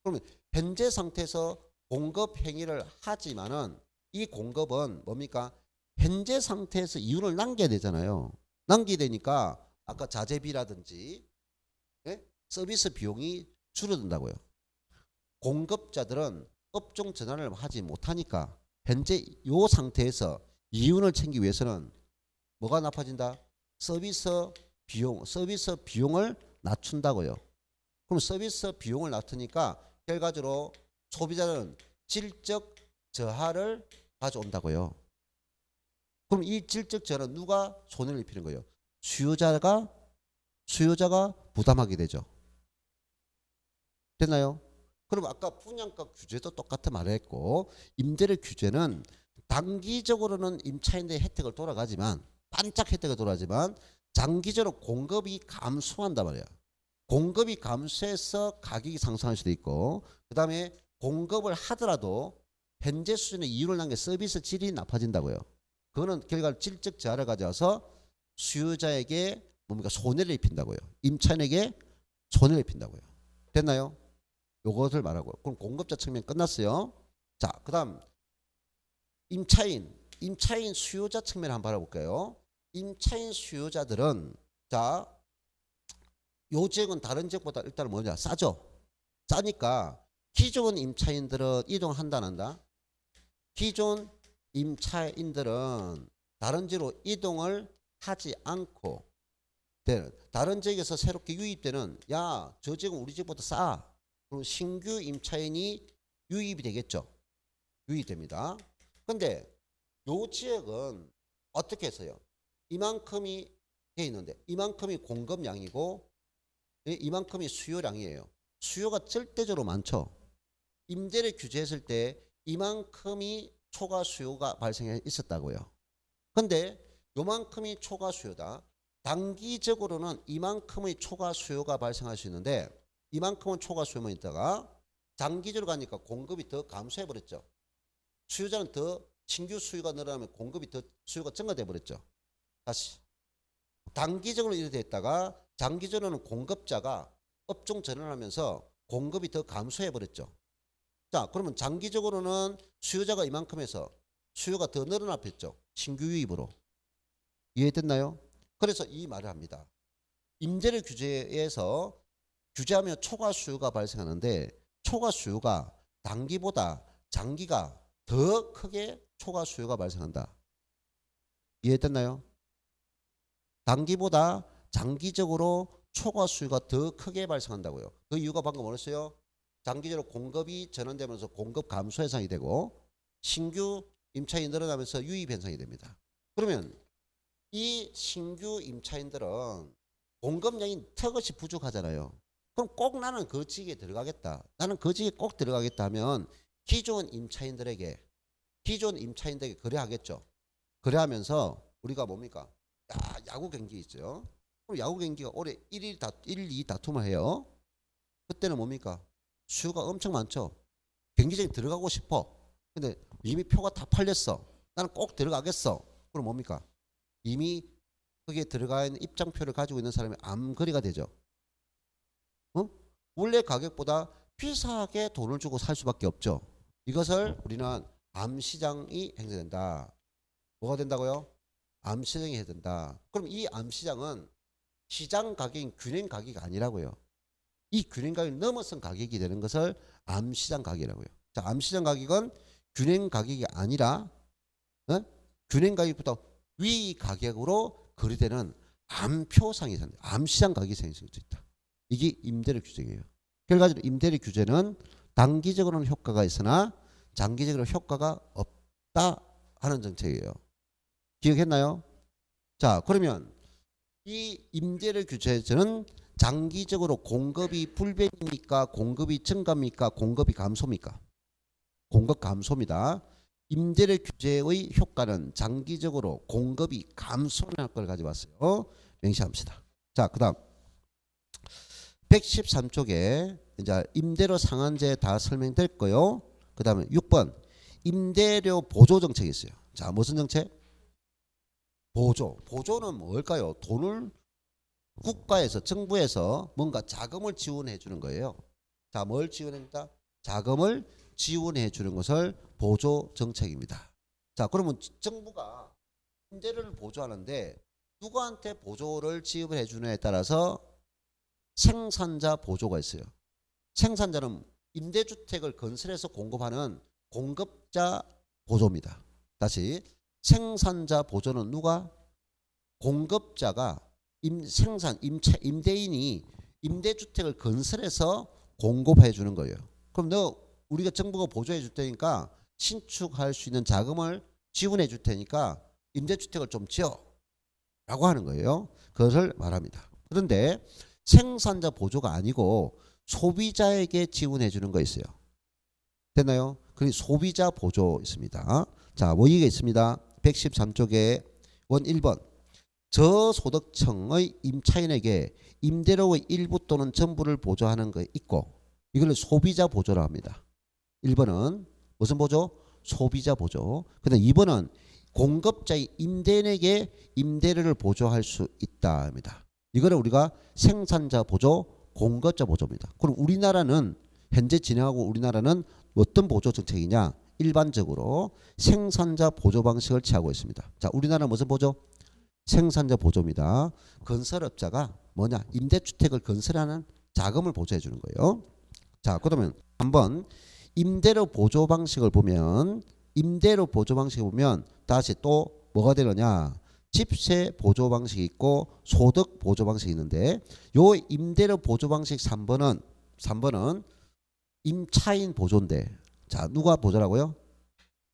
그러면 현재 상태에서 공급 행위를 하지만은 이 공급은 뭡니까? 현재 상태에서 이윤을 남겨야 되잖아요. 남겨야 되니까 아까 자재비라든지 서비스 비용이 줄어든다고요. 공급자들은 업종 전환을 하지 못하니까 현재 이 상태에서 이윤을 챙기기 위해서는 뭐가 높아진다? 서비스 비용을 낮춘다고요. 그럼 서비스 비용을 낮추니까 결과적으로 소비자는 질적 저하를 가져온다고요. 그럼 이 질적 저하는 누가 손해를 입히는 거예요? 수요자가 부담하게 되죠. 됐나요? 그럼 아까 분양가 규제도 똑같은 말을 했고 임대료 규제는 단기적으로는 임차인의 혜택을 돌아가지만 반짝 혜택을 돌아가지만 장기적으로 공급이 감소한단 말이야. 공급이 감소해서 가격이 상승할 수도 있고 그 다음에 공급을 하더라도 현재 수준의 이윤을 남겨 서비스 질이 나빠진다고요. 그거는 결과로 질적 저하를 가져와서 수요자에게 뭡니까? 손해를 입힌다고요. 임차인에게 손해를 입힌다고요. 됐나요? 요것을 말하고 그럼 공급자 측면 끝났어요. 자, 그 다음 임차인 수요자 측면 한번 바라볼까요? 임차인 수요자들은 자, 요 지역은 다른 지역보다 일단 뭐냐? 싸죠. 싸니까 기존 임차인들은 이동한다 안 한다? 기존 임차인들은 다른 지로 이동을 하지 않고 다른 지역에서 새롭게 유입되는 야, 저 지역은 우리 지역보다 싸. 그럼 신규 임차인이 유입이 되겠죠. 유입됩니다. 근데 요 지역은 어떻게 해서요? 이만큼이 돼 있는데 이만큼이 공급량이고 이만큼이 수요량이에요. 수요가 절대적으로 많죠. 임대를 규제했을 때 이만큼이 초과 수요가 발생해 있었다고요. 근데 요만큼이 초과 수요다. 단기적으로는 이만큼의 초과 수요가 발생할 수 있는데 이만큼은 초과 수요만 있다가 장기적으로 가니까 공급이 더 감소해 버렸죠. 수요자는 더 신규 수요가 늘어나면 공급이 더 수요가 증가돼 버렸죠. 다시 단기적으로 이렇게 됐다가 장기적으로는 공급자가 업종 전환하면서 공급이 더 감소해 버렸죠. 자, 그러면 장기적으로는 수요자가 이만큼에서 수요가 더 늘어나 버렸죠. 신규 유입으로. 이해됐나요? 그래서 이 말을 합니다. 임대료 규제에서 규제하면 초과 수요가 발생하는데 초과 수요가 단기보다 장기가 더 크게 초과 수요가 발생한다. 이해됐나요? 단기보다 장기적으로 초과 수요가 더 크게 발생한다고요. 그 이유가 방금 뭐였어요? 장기적으로 공급이 전환되면서 공급 감소 현상이 되고 신규 임차인이 늘어나면서 유입 현상이 됩니다. 그러면 이 신규 임차인들은 공급량이 턱없이 부족하잖아요. 그럼 꼭 나는 그 지역에 들어가겠다. 나는 그 지역에 꼭 들어가겠다 하면 기존 임차인들에게 거래하겠죠. 거래하면서 우리가 뭡니까? 야구 경기 있죠. 그럼 야구 경기가 올해 1, 2 다툼을 해요. 그때는 뭡니까? 수요가 엄청 많죠. 경기장에 들어가고 싶어. 근데 이미 표가 다 팔렸어. 나는 꼭 들어가겠어. 그럼 뭡니까? 이미 거기에 들어가 있는 입장표를 가지고 있는 사람이 암거래가 되죠. 원래 가격보다 비싸게 돈을 주고 살 수밖에 없죠. 이것을 우리는 암시장이 행사된다. 뭐가 된다고요? 암시장이 해야 된다. 그럼 이 암시장은 시장 가격인 균형 가격이 아니라고요. 이 균형 가격을 넘어선 가격이 되는 것을 암시장 가격이라고요. 자, 암시장 가격은 균형 가격이 아니라 균형 가격보다 위 가격으로 거래되는 암표상이 생긴다. 암시장 가격이 생길 수 있다. 이게 임대료 규제예요. 결과적으로 임대료 규제는 단기적으로는 효과가 있으나 장기적으로 효과가 없다 하는 정책이에요. 기억했나요? 자, 그러면 이 임대료 규제는 장기적으로 공급이 불변입니까? 공급이 증가입니까? 공급이 감소입니까? 공급 감소입니다. 임대료 규제의 효과는 장기적으로 공급이 감소하는 효과를 가져왔어요. 명시합시다. 자, 그 다음 113쪽에 이제 임대료 상한제 다 설명됐고요. 그 다음에 6번 임대료 보조 정책이 있어요. 자, 무슨 정책? 보조. 보조는 뭘까요? 돈을 국가에서 정부에서 뭔가 자금을 지원해 주는 거예요. 자, 뭘 지원합니까? 자금을 지원해 주는 것을 보조 정책입니다. 자, 그러면 정부가 임대료를 보조하는데 누구한테 보조를 지급을 해 주느냐에 따라서 생산자 보조가 있어요. 생산자는 임대주택을 건설해서 공급하는 공급자 보조입니다. 다시 생산자 보조는 누가? 공급자가 임대인이 임대주택을 건설해서 공급해 주는 거예요. 그럼 우리가 정부가 보조해 줄 테니까 신축할 수 있는 자금을 지원해 줄 테니까 임대주택을 좀 지어 라고 하는 거예요. 그것을 말합니다. 그런데 생산자 보조가 아니고 소비자에게 지원해 주는 거 있어요. 됐나요? 그리고 소비자 보조 있습니다. 자, 뭐 이게 있습니다. 113쪽에 원 1번 저소득층의 임차인에게 임대료의 일부 또는 전부를 보조하는 거 있고 이걸 소비자 보조라고 합니다. 1번은 무슨 보조? 소비자 보조. 그다음 2번은 공급자의 임대인에게 임대료를 보조할 수 있다 합니다. 이거를 우리가 생산자 보조, 공급자 보조입니다. 그럼 우리나라는 현재 진행하고 우리나라는 어떤 보조 정책이냐? 일반적으로 생산자 보조 방식을 취하고 있습니다. 자, 우리나라는 무슨 보조? 생산자 보조입니다. 건설업자가 뭐냐? 임대주택을 건설하는 자금을 보조해 주는 거예요. 자, 그러면 한번 임대료 보조 방식을 보면 다시 또 뭐가 되느냐? 집세 보조 방식이 있고 소득 보조 방식이 있는데 요 임대료 보조 방식 3번은 임차인 보조인데 자, 누가 보조라고요?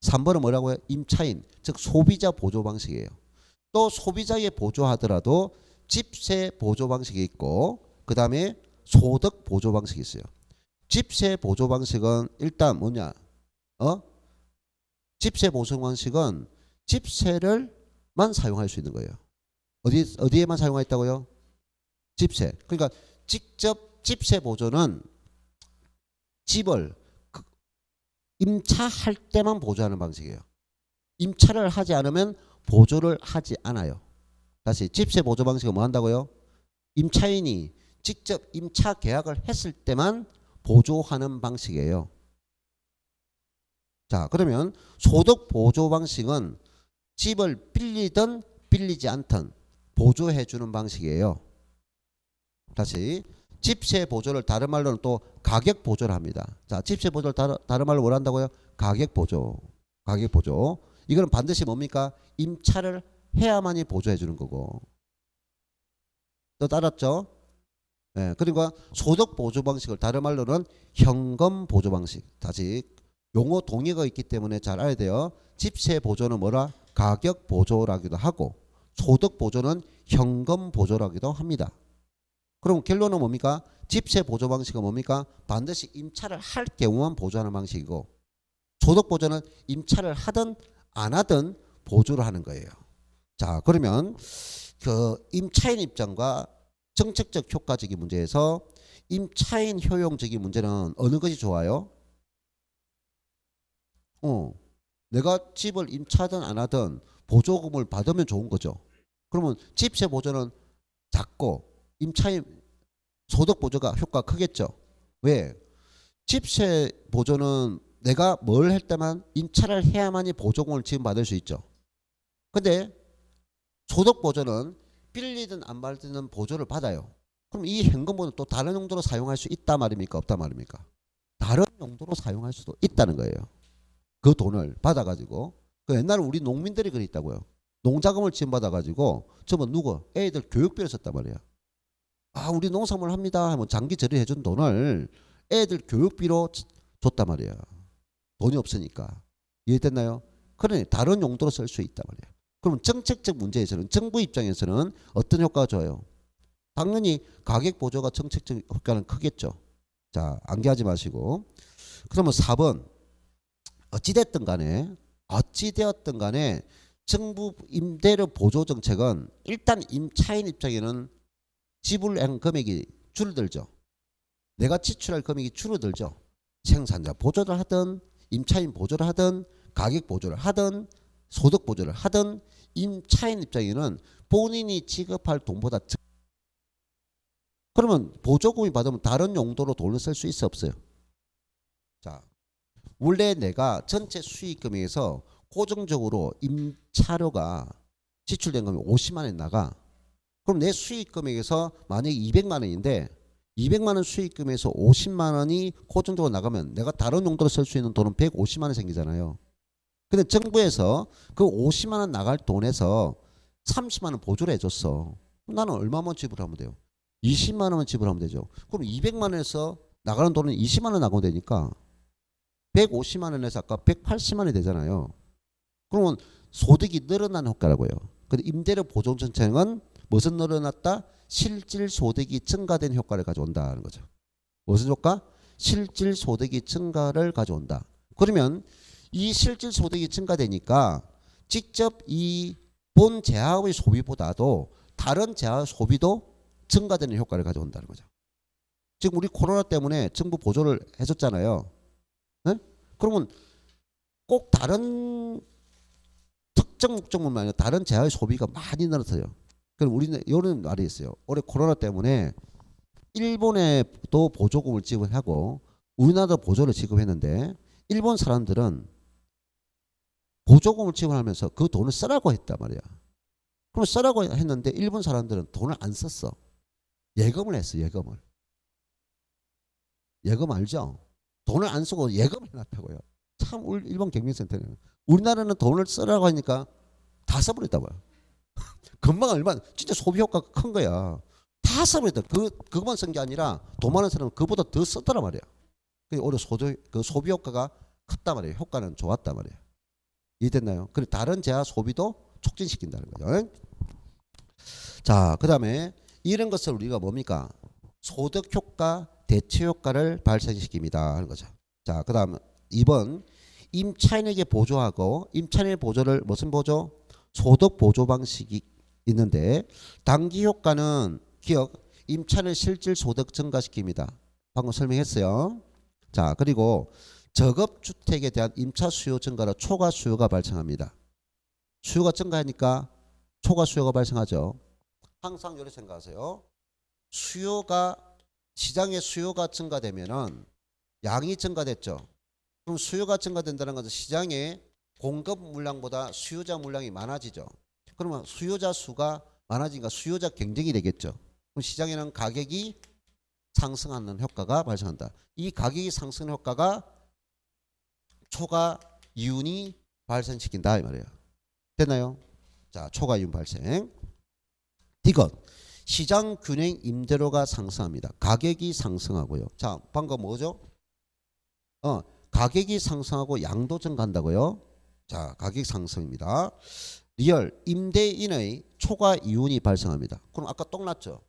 3번은 뭐라고요? 임차인, 즉 소비자 보조 방식이에요. 또 소비자에 보조하더라도 집세 보조 방식이 있고 그 다음에 소득 보조 방식이 있어요. 집세 보조 방식은 일단 뭐냐? 집세 보조 방식은 집세를만 사용할 수 있는 거예요. 어디에만 사용하겠다고요? 집세. 그러니까 직접 집세 보조는 집을 임차할 때만 보조하는 방식이에요. 임차를 하지 않으면 보조를 하지 않아요. 다시 집세 보조 방식은 뭐 한다고요? 임차인이 직접 임차 계약을 했을 때만 보조하는 방식이에요. 자, 그러면 소득 보조 방식은 집을 빌리든 빌리지 않든 보조해 주는 방식이에요. 다시 집세 보조를 다른 말로는 또 가격 보조를 합니다. 자, 집세 보조를 다른 말로 뭐라 한다고요? 가격 보조. 가격 보조. 이거는 반드시 뭡니까? 임차를 해야만이 보조해 주는 거고. 또 따랐죠? 네, 그러니까 소득 보조 방식을 다른 말로는 현금 보조 방식. 다시 용어 동의가 있기 때문에 잘 알아야 돼요. 집세 보조는 뭐라? 가격 보조라기도 하고 소득 보조는 현금 보조라기도 합니다. 그럼 결론은 뭡니까? 집세 보조 방식은 뭡니까? 반드시 임차를 할 경우만 보조하는 방식이고 소득 보조는 임차를 하든 안 하든 보조를 하는 거예요. 자, 그러면 그 임차인 입장과 정책적 효과적인 문제에서 임차인 효용적인 문제는 어느 것이 좋아요? 내가 집을 임차하든 안 하든 보조금을 받으면 좋은 거죠. 그러면 집세 보조는 작고 임차인 소득 보조가 효과가 크겠죠. 왜? 집세 보조는 내가 뭘 할 때만 임차를 해야만이 보조금을 지급받을 수 있죠. 근데 소득 보조는 빌리든 안 받든 보조를 받아요. 그럼 이 현금 보조는 또 다른 용도로 사용할 수 있다 말입니까? 없다 말입니까? 다른 용도로 사용할 수도 있다는 거예요. 그 돈을 받아가지고. 그 옛날에 우리 농민들이 그랬다고요. 농자금을 지원받아가지고 전부 누구? 애들 교육비를 썼단 말이야. 아, 우리 농사물 합니다 하면 장기 처리해 준 돈을 애들 교육비로 줬단 말이야. 돈이 없으니까. 이해됐나요? 그러니 다른 용도로 쓸 수 있단 말이야. 그럼 정책적 문제에서는 정부 입장에서는 어떤 효과가 좋아요? 당연히 가격 보조가 정책적 효과는 크겠죠. 자, 암기하지 마시고. 그러면 4번 어찌되었든 간에 정부 임대료 보조 정책은 일단 임차인 입장에는 지불한 금액이 줄어들죠. 내가 지출할 금액이 줄어들죠. 생산자 보조를 하든 임차인 보조를 하든 가격 보조를 하든 소득 보조를 하든 임차인 입장에는 본인이 지급할 돈보다 그러면 보조금이 받으면 다른 용도로 돈을 쓸 수 있어 없어요? 자, 원래 내가 전체 수익 금액에서 고정적으로 임차료가 지출된 금액이 50만 원 나가. 그럼 내 수익 금액에서 만약에 200만 원인데 200만 원 수익금에서 50만 원이 고정적으로 나가면 내가 다른 용도로 쓸 수 있는 돈은 150만 원 생기잖아요. 근데 정부에서 그 50만 원 나갈 돈에서 30만 원 보조를 해줬어. 그럼 나는 얼마만 지불하면 돼요? 20만 원만 지불하면 되죠. 그럼 200만 원에서 나가는 돈은 20만 원 나가면 되니까 150만 원에서 아까 180만 원이 되잖아요. 그러면 소득이 늘어나는 효과라고요. 근데 임대료 보조 정책은 무슨 늘어났다? 실질 소득이 증가된 효과를 가져온다는 거죠. 무슨 효과? 실질 소득이 증가를 가져온다. 그러면 이 실질 소득이 증가되니까 직접 이 본 재화의 소비보다도 다른 재화 소비도 증가되는 효과를 가져온다는 거죠. 지금 우리 코로나 때문에 정부 보조를 해줬잖아요. 네? 그러면 꼭 다른 특정 목적물만 아니라 다른 재화의 소비가 많이 늘어서요. 그럼 우리는 이런 말이 있어요. 올해 코로나 때문에 일본에도 보조금을 지급하고 우리나라도 보조를 지급했는데 일본 사람들은 보조금을 지급하면서 그 돈을 쓰라고 했단 말이야. 그럼 쓰라고 했는데 일본 사람들은 돈을 안 썼어. 예금을 했어. 예금을. 예금 알죠? 돈을 안 쓰고 예금을 해놨다고요. 참 일본 경제센터는. 우리나라는 돈을 쓰라고 하니까 다 써버렸다고요. 금방 얼마 진짜 소비 효과가 큰 거야. 다 써버렸다. 그것만 쓴 게 아니라 돈 많은 사람은 그보다 더 썼더란 말이야. 오히려 그 소비 효과가 컸단 말이에요. 효과는 좋았단 말이에요. 이해됐나요? 그리고 다른 재화 소비도 촉진시킨다는 거죠. 자, 그 다음에 이런 것을 우리가 뭡니까? 소득 효과, 대체 효과를 발생시킵니다 하는 거죠. 자, 그 다음 2번 임차인에게 보조하고 임차인의 보조를 무슨 보조? 소득 보조 방식이 있는데 단기 효과는 기억 임차인의 실질 소득 증가시킵니다. 방금 설명했어요. 자, 그리고 저급주택에 대한 임차 수요 증가로 초과 수요가 발생합니다. 수요가 증가하니까 초과 수요가 발생하죠. 항상 이렇게 생각하세요. 시장의 수요가 증가되면은 양이 증가됐죠. 그럼 수요가 증가된다는 것은 시장의 공급 물량보다 수요자 물량이 많아지죠. 그러면 수요자 수가 많아지니까 수요자 경쟁이 되겠죠. 그럼 시장에는 가격이 상승하는 효과가 발생한다. 이 가격이 상승 효과가 초과 이윤이 발생시킨다 이 말이에요. 됐나요? 자, 초과 이윤 발생. 디귿 시장 균형 임대료가 상승합니다. 가격이 상승하고요. 자, 방금 뭐죠? 가격이 상승하고 양도 증가한다고요. 자, 가격 상승입니다. 리얼 임대인의 초과 이윤이 발생합니다. 그럼 아까 똑났죠?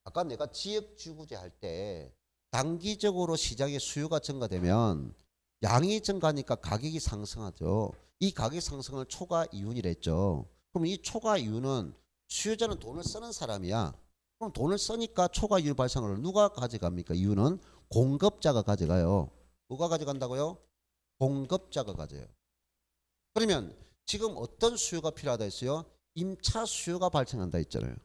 아까 내가 지역주구제 할 때 단기적으로 시장의 수요가 증가되면 양이 증가하니까 가격이 상승하죠. 이 가격 상승을 초과 이윤이라 했죠. 그럼 이 초과 이윤은 수요자는 돈을 쓰는 사람이야. 그럼 돈을 쓰니까 초과 이윤 발생을 누가 가져갑니까? 이윤은 공급자가 가져가요. 누가 가져간다고요? 공급자가 가져요. 그러면 지금 어떤 수요가 필요하다 했어요? 임차 수요가 발생한다 했잖아요.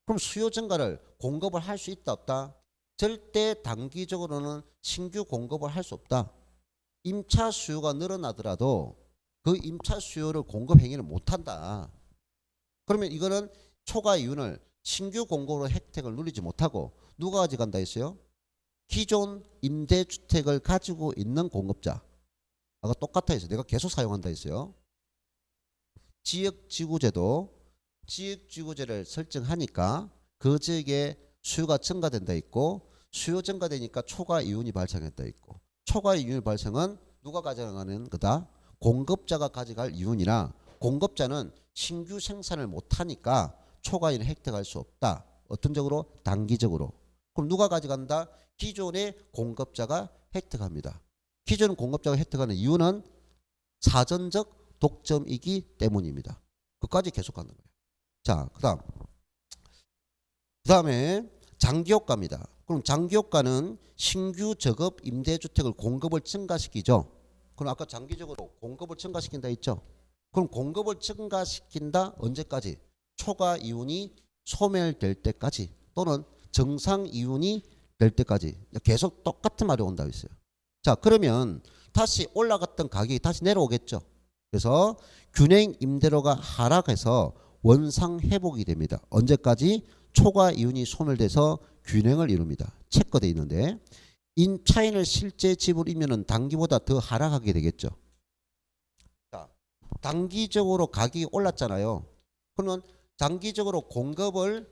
그럼 수요 증가를 공급을 할 수 있다 없다? 절대 단기적으로는 신규 공급을 할 수 없다. 임차 수요가 늘어나더라도 그 임차 수요를 공급 행위를 못한다. 그러면 이거는 초과 이윤을 신규 공급으로 혜택을 누리지 못하고 누가 가져간다 했어요? 기존 임대주택을 가지고 있는 공급자. 아까 똑같아 했어요. 내가 계속 사용한다 했어요. 지역지구제도 지역지구제를 설정하니까 그 지역에 수요가 증가된다 있고 수요 증가되니까 초과 이윤이 발생했다 있고 초과 이윤 발생은 누가 가져가는 거다? 공급자가 가져갈 이윤이나 공급자는 신규 생산을 못하니까 초과 이윤을 획득할 수 없다. 어떤 적으로? 단기적으로. 그럼 누가 가져간다? 기존의 공급자가 획득합니다. 기존 공급자가 획득하는 이유는 사전적 독점이기 때문입니다. 그까지 계속 가는 거예요. 자, 그다음에 장기효과입니다. 그럼 장기효과는 신규 저급 임대주택을 공급을 증가시키죠. 그럼 아까 장기적으로 공급을 증가시킨다 했죠. 그럼 공급을 증가시킨다 언제까지? 초과 이윤이 소멸될 때까지 또는 정상 이윤이 될 때까지 계속 똑같은 말이 온다고 했어요. 자, 그러면 다시 올라갔던 가격이 다시 내려오겠죠. 그래서 균형 임대료가 하락해서 원상 회복이 됩니다. 언제까지? 초과 이윤이 소멸돼서 균형을 이룹니다. 체크되어 있는데 임차인을 실제 지불이면은 단기보다 더 하락하게 되겠죠. 자, 단기적으로 가격이 올랐잖아요. 그러면 장기적으로 공급을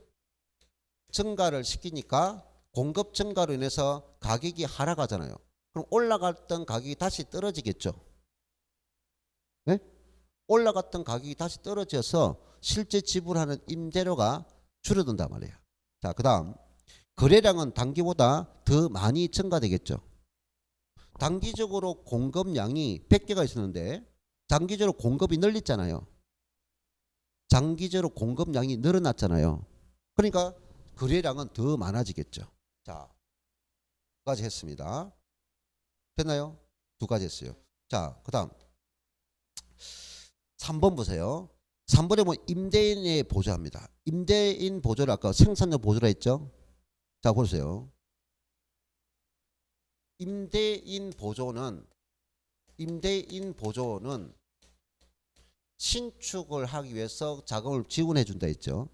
증가를 시키니까 공급 증가로 인해서 가격이 하락하잖아요. 그럼 올라갔던 가격이 다시 떨어지겠죠. 네? 올라갔던 가격이 다시 떨어져서 실제 지불하는 임대료가 줄어든단 말이에요. 자, 그 다음 거래량은 단기보다 더 많이 증가되겠죠. 단기적으로 공급량이 100개가 있었는데 장기적으로 공급이 늘렸잖아요. 장기적으로 공급량이 늘어났잖아요. 그러니까 거래량은 더 많아지겠죠. 자, 두 가지 했습니다. 됐나요? 두 가지 했어요. 자, 그 다음 3번 보세요. 3번에 보면 임대인의 보조합니다. 임대인 보조를 아까 생산료 보조라 했죠. 자, 보세요. 임대인 보조는 신축을 하기 위해서 자금을 지원해 준다 했죠.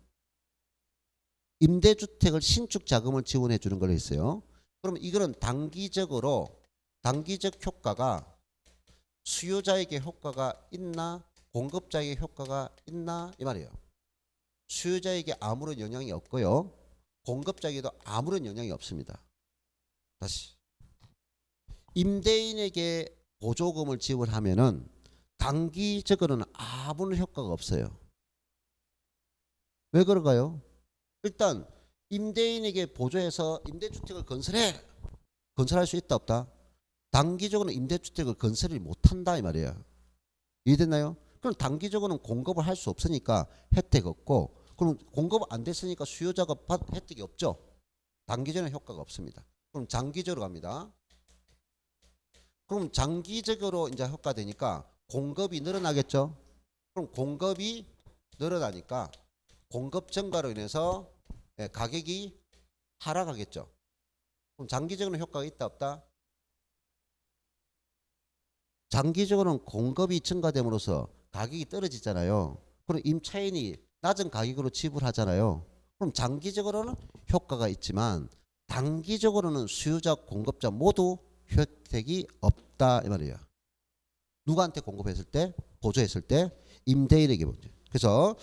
임대주택을 신축 자금을 지원해 주는 걸 했어요. 그러면 이거는 단기적 효과가 수요자에게 효과가 있나 공급자에게 효과가 있나 이 말이에요. 수요자에게 아무런 영향이 없고요. 공급자에게도 아무런 영향이 없습니다. 다시 임대인에게 보조금을 지불하면은 단기적으로는 아무런 효과가 없어요. 왜 그런가요? 일단 임대인에게 보조해서 임대주택을 건설할 수 있다 없다? 단기적으로는 임대주택을 건설을 못한다 이 말이에요. 이해됐나요? 그럼 단기적으로는 공급을 할 수 없으니까 혜택 없고 그럼 공급 안 됐으니까 수요자가 혜택이 없죠. 단기적으로는 효과가 없습니다. 그럼 장기적으로 갑니다. 그럼 장기적으로 이제 효과 되니까 공급이 늘어나겠죠. 그럼 공급이 늘어나니까 공급 증가로 인해서 가격이 하락하겠죠. 그럼 장기적으로는 효과가 있다 없다? 장기적으로는 공급이 증가됨으로써 가격이 떨어지잖아요. 그럼 임차인이 낮은 가격으로 지불하잖아요. 그럼 장기적으로는 효과가 있지만 단기적으로는 수요자 공급자 모두 혜택이 없다 이 말이에요. 누구한테 공급했을 때? 보조했을 때? 임대인에게 보죠. 그래서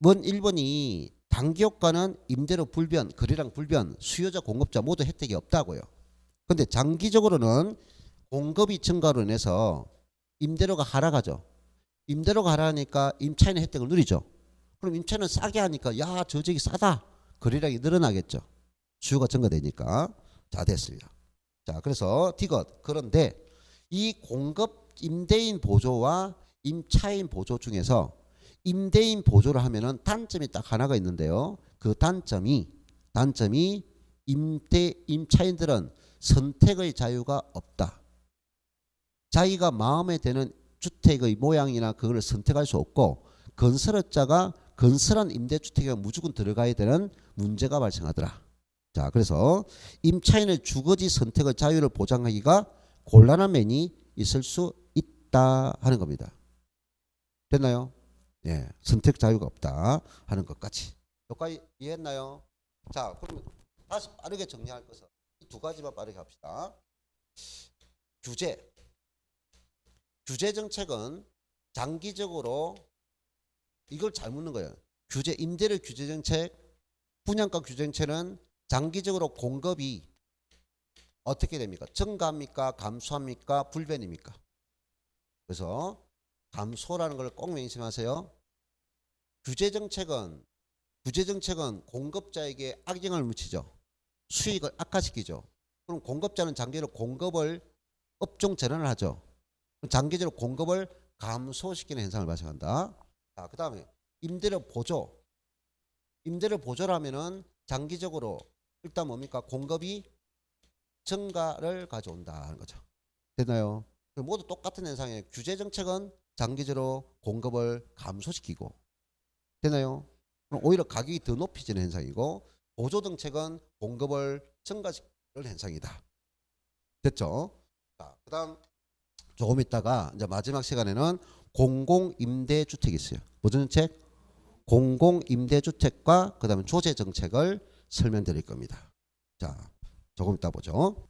원 1번이 단기 효과는 임대료 불변, 거래량 불변, 수요자 공급자 모두 혜택이 없다고요. 근데 장기적으로는 공급이 증가로 인해서 임대료가 하락하죠. 임대료가 하락하니까 임차인의 혜택을 누리죠. 그럼 임차인은 싸게 하니까 야, 저 집이 싸다. 거래량이 늘어나겠죠. 수요가 증가되니까. 자, 됐습니다. 자, 그래서 디귿. 그런데 이 공급 임대인 보조와 임차인 보조 중에서 임대인 보조를 하면은 단점이 딱 하나가 있는데요. 그 단점이 임차인들은 선택의 자유가 없다. 자기가 마음에 드는 주택의 모양이나 그걸 선택할 수 없고 건설업자가 건설한 임대주택에 무조건 들어가야 되는 문제가 발생하더라. 자, 그래서 임차인의 주거지 선택의 자유를 보장하기가 곤란한 면이 있을 수 있다 하는 겁니다. 됐나요? 예, 선택 자유가 없다 하는 것까지. 여기까지 이해했나요? 자, 그러면 다시 빠르게 정리할 것은 이 두 가지만 빠르게 합시다. 규제 정책은 장기적으로 이걸 잘 묻는 거예요. 임대료 규제 정책, 분양가 규제 정책은 장기적으로 공급이 어떻게 됩니까? 증가합니까? 감소합니까? 불변입니까? 그래서 감소라는 걸 꼭 명심하세요. 규제정책은 공급자에게 악영향을 미치죠. 수익을 악화시키죠. 그럼 공급자는 장기적으로 공급을 업종 전환을 하죠. 장기적으로 공급을 감소시키는 현상을 발생한다. 자, 그 다음에 임대료 보조. 임대료 보조라면은 장기적으로 일단 뭡니까? 공급이 증가를 가져온다 하는 거죠. 되나요? 모두 똑같은 현상이에요. 규제 정책은 장기적으로 공급을 감소시키고, 되나요? 그럼 오히려 가격이 더 높아지는 현상이고, 보조 정책은 공급을 증가시키는 현상이다. 됐죠? 자, 그다음 조금 있다가 이제 마지막 시간에는 공공임대주택이 있어요. 무슨 정책? 공공임대주택과 그다음에 조제 정책을 설명드릴 겁니다. 자, 조금 이따 보죠.